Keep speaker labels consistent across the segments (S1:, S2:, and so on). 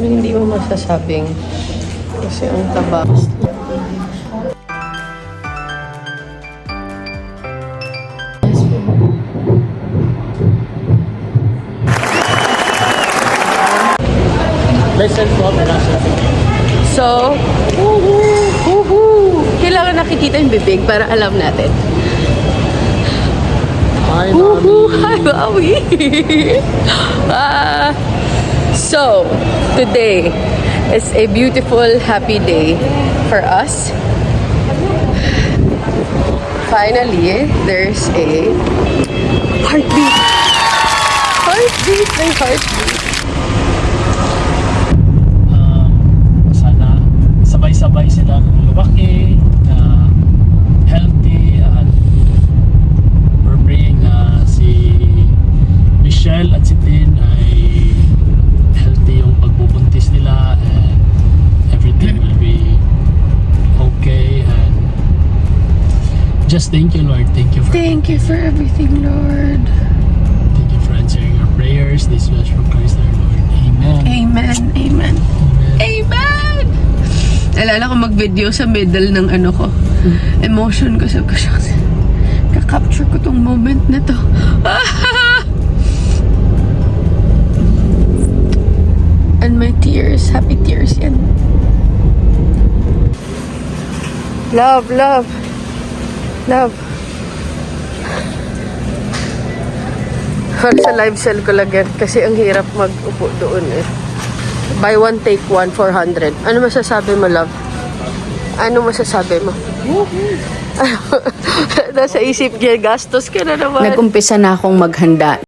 S1: Hindi mo masasabing kasi ang taba. So, kailangan nakikita yung bibig para alam natin.
S2: Hi, Mami.
S1: Hi, Maui! So, today is a beautiful, happy day for us. Finally, there's a heartbeat! Heartbeat! May heartbeat!
S2: Sana sabay-sabay silang lumaki na healthy at we're praying na si Michelle at si Tin ay healthy yung pagbubuntis nila and everything will be okay. And just thank you, Lord. Thank you for
S1: everything, Lord.
S2: thank you for answering our prayers. This was from Christ our Lord. Amen.
S1: Amen. Amen. Amen! Alala ko mag-video sa middle ng ano ko. Emotion ko. Sabi ko siya kasi kakapture ko tong moment na to. And my tears. Happy tears yan. Love, love. Love. Para sa live cell ko lang yan. Kasi ang hirap mag-upo doon eh. Buy one, take one, 400. Ano masasabi mo, love? Ano masasabi mo? Nasa isip niya, gastos ka na naman.
S3: Nag-umpisa na akong maghanda.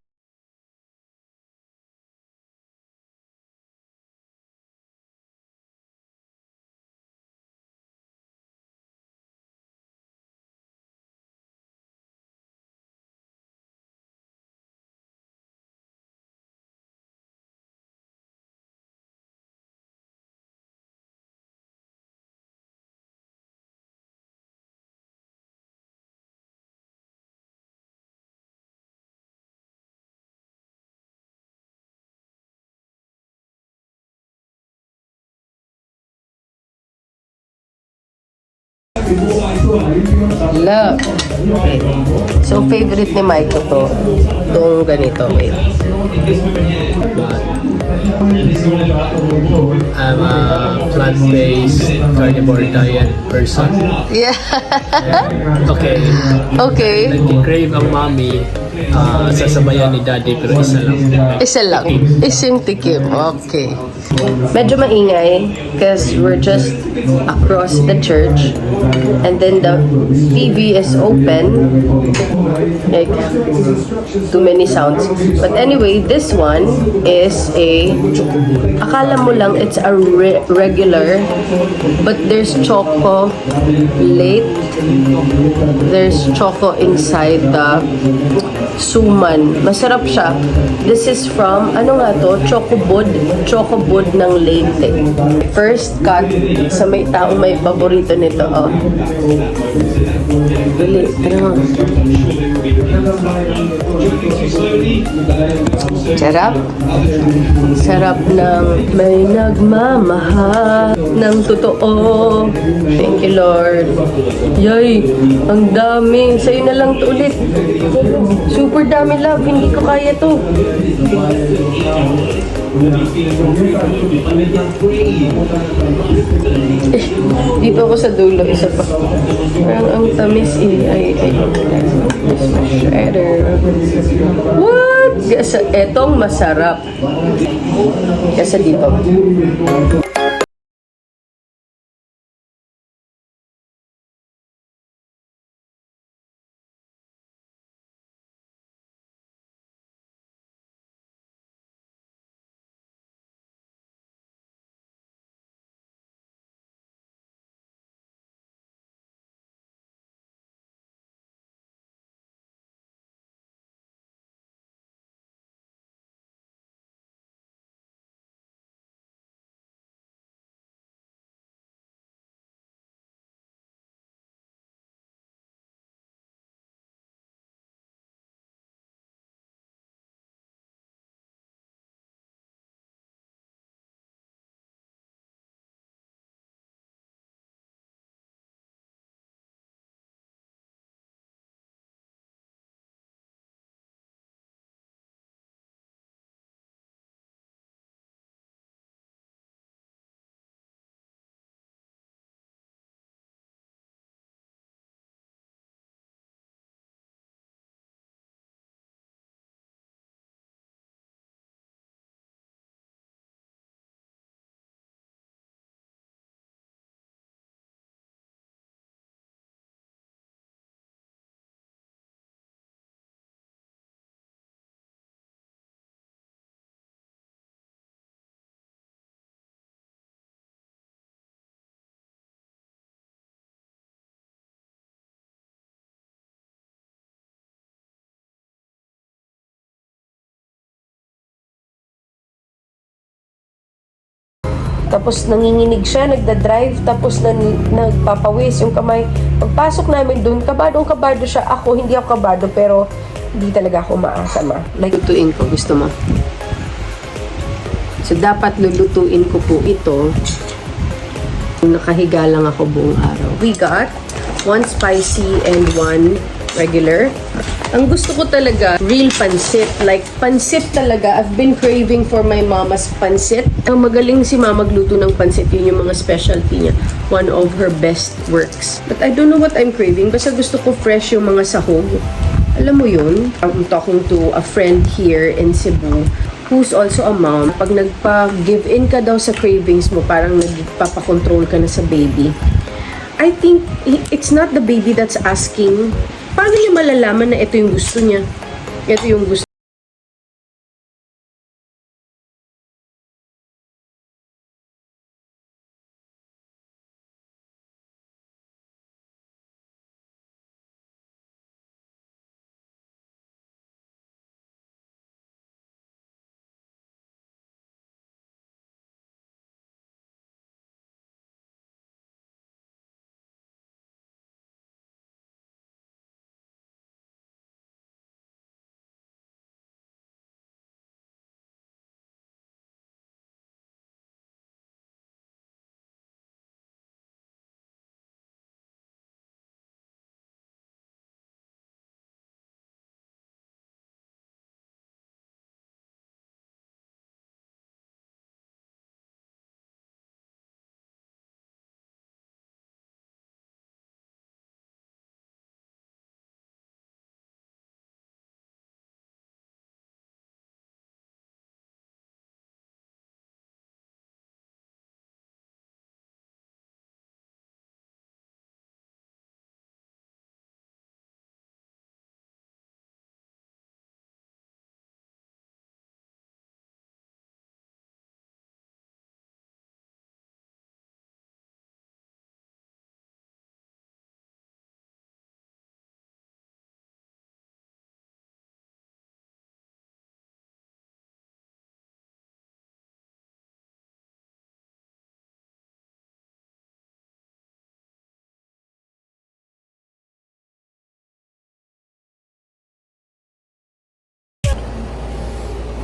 S1: Love. Okay. So, favorite ni Michael to. Itong ganito. Wait.
S2: I'm a plant-based carnivore diet person.
S1: Yeah.
S2: Okay.
S1: Okay.
S2: Nag-crave ang mommy, sasabayan ni daddy pero isa lang.
S1: Isa lang. Isang tikim. Okay. Medyo maingay because we're just across the church and then the TV is open. Like, too many sounds. But anyway, this one is akala mo lang it's a regular, but there's chocolate. There's choco inside the suman. Masarap siya. This is from, ano nga to? Chocobud ng Leyte. First cut sa may taong may paborito nito. Oh. Bili. Ano? Sarap. Sarap ng may nagmamahal ng totoo. Thank you, Lord. Yay! Ang dami. Sa'yo na lang to ulit. Super dami, love. Hindi ko kaya to. Dito ako sa dulo. Isa pa. Parang ang tamis eh. Shredder. What? Etong masarap. Kasi dito. Tapos nanginginig siya, nagda-drive, tapos nagpapawis yung kamay. Pagpasok namin dun, kabadong-kabado siya. Ako, hindi ako kabado, pero hindi talaga ako maasa, ma. Like, lutuin ko, gusto mo? So, dapat lulutuin ko po ito. Nakahiga lang ako buong araw. We got 1 spicy and 1 regular. Ang gusto ko talaga, real pansit. Like, pansit talaga. I've been craving for my mama's pansit. Ang magaling si mama magluto ng pansit. Yun yung mga specialty niya. One of her best works. But I don't know what I'm craving. Basta gusto ko fresh yung mga sahog. Alam mo yun? I'm talking to a friend here in Cebu who's also a mom. Pag nagpa-give in ka daw sa cravings mo, parang nagpapakontrol ka na sa baby. I think it's not the baby that's asking. Paano niya malalaman na ito yung gusto niya? Ito yung gusto.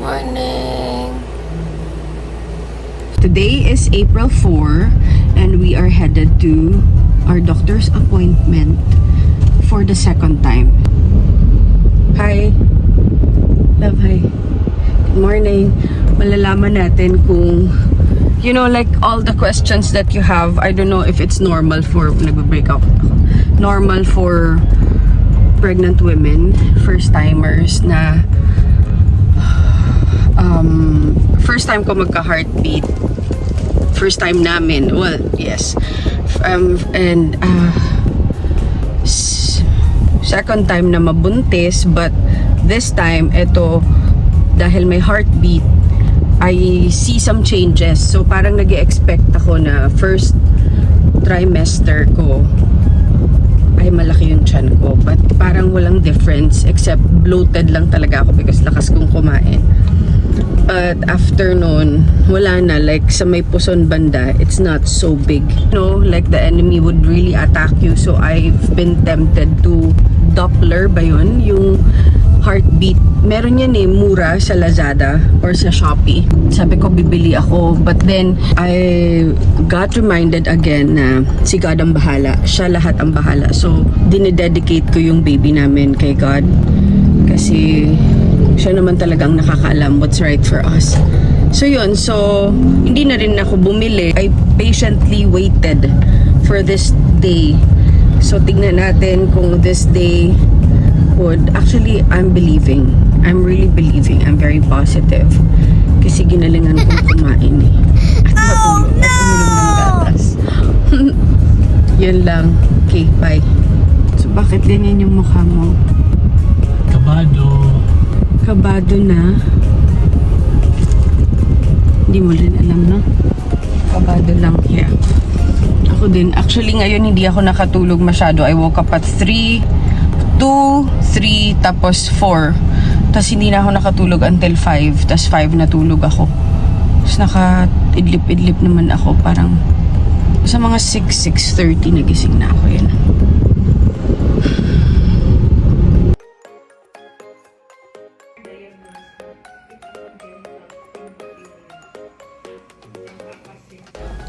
S1: Morning! Today is April 4 and we are headed to our doctor's appointment for the second time. Hi! Love, hi! Good morning! Malalaman natin kung, you know, like all the questions that you have, I don't know if it's normal for, nagbe-break out ako, normal for pregnant women, first-timers na first time ko magka-heartbeat. First time namin. Well, yes. And second time na mabuntis, but this time, ito, dahil may heartbeat, I see some changes. So, parang nag-expect ako na first trimester ko ay malaki yung tiyan ko. But parang walang difference except bloated lang talaga ako because lakas kong kumain. But after nun, wala na. Like sa may puson banda, it's not so big. You know, like the enemy would really attack you. So I've been tempted to Doppler ba yun? Yung heartbeat. Meron yan mura sa Lazada or sa Shopee. Sabi ko, bibili ako. But then, I got reminded again na si God ang bahala. Siya lahat ang bahala. So, dinededicate ko yung baby namin kay God. Kasi, siya naman talagang nakakaalam what's right for us. So, yun. So, hindi na rin ako bumili. I patiently waited for this day. So, tignan natin kung this day would... Actually, I'm believing. I'm really believing. I'm very positive. Kasi ginalingan kong kumain eh. At matulog. At uminom ng gatas. Yun lang. Okay, bye. So, bakit ganyan yung mukha mo?
S2: Kabado.
S1: Kabado na. Hindi mo rin alam, no? Kabado lang. Yeah. Ako din. Actually, ngayon hindi ako nakatulog masyado. I woke up at 3, 2, 3, tapos 4. Tapos hindi na ako nakatulog until 5. Tapos 5 natulog ako.
S3: Tapos naka-idlip-idlip naman ako. Parang sa mga 6:30 nagising na ako yun.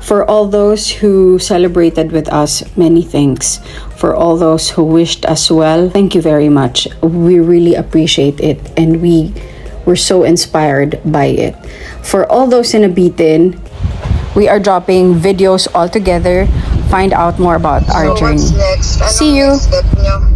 S3: For all those who celebrated with us, many thanks. For all those who wished us well, thank you very much. We really appreciate it and we were so inspired by it. For all those in Abitin, we are dropping videos all together. Find out more about our journey.
S4: What's next? Anong
S3: See you!
S4: next step nyo?